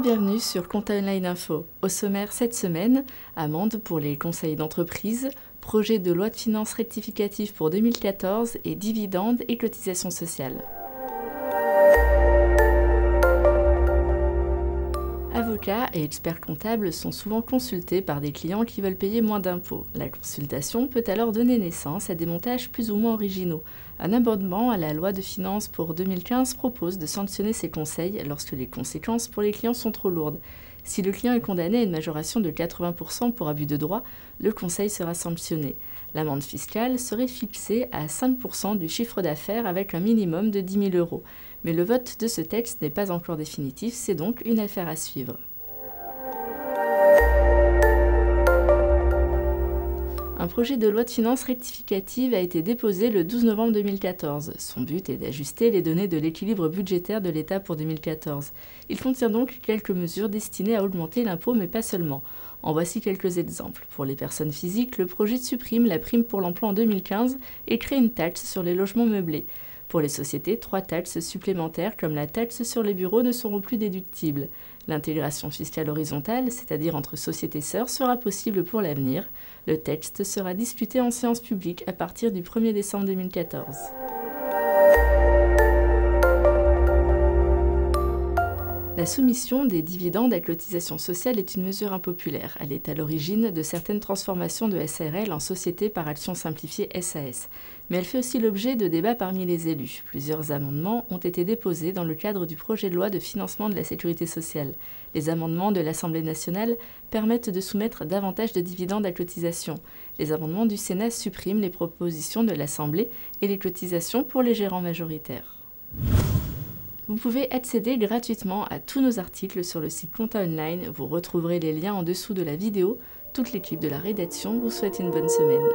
bienvenue sur Compta Online Info. Au sommaire cette semaine, amende pour les conseils d'entreprise, projet de loi de finances rectificative pour 2014 et dividendes et cotisations sociales. Avocats et experts comptables sont souvent consultés par des clients qui veulent payer moins d'impôts. La consultation peut alors donner naissance à des montages plus ou moins originaux. Un amendement à la loi de finances pour 2015 propose de sanctionner ces conseils lorsque les conséquences pour les clients sont trop lourdes. Si le client est condamné à une majoration de 80% pour abus de droit, le conseil sera sanctionné. L'amende fiscale serait fixée à 5% du chiffre d'affaires avec un minimum de 10 000 €. Mais le vote de ce texte n'est pas encore définitif, c'est donc une affaire à suivre. Un projet de loi de finances rectificative a été déposé le 12 novembre 2014. Son but est d'ajuster les données de l'équilibre budgétaire de l'État pour 2014. Il contient donc quelques mesures destinées à augmenter l'impôt, mais pas seulement. En voici quelques exemples. Pour les personnes physiques, le projet supprime la prime pour l'emploi en 2015 et crée une taxe sur les logements meublés. Pour les sociétés, 3 taxes supplémentaires comme la taxe sur les bureaux ne seront plus déductibles. L'intégration fiscale horizontale, c'est-à-dire entre sociétés sœurs, sera possible pour l'avenir. Le texte sera discuté en séance publique à partir du 1er décembre 2014. La soumission des dividendes à cotisation sociale est une mesure impopulaire. Elle est à l'origine de certaines transformations de SARL en société par action simplifiée SAS. Mais elle fait aussi l'objet de débats parmi les élus. Plusieurs amendements ont été déposés dans le cadre du projet de loi de financement de la sécurité sociale. Les amendements de l'Assemblée nationale permettent de soumettre davantage de dividendes à cotisation. Les amendements du Sénat suppriment les propositions de l'Assemblée et les cotisations pour les gérants majoritaires. Vous pouvez accéder gratuitement à tous nos articles sur le site Compta Online. Vous retrouverez les liens en dessous de la vidéo. Toute l'équipe de la rédaction vous souhaite une bonne semaine.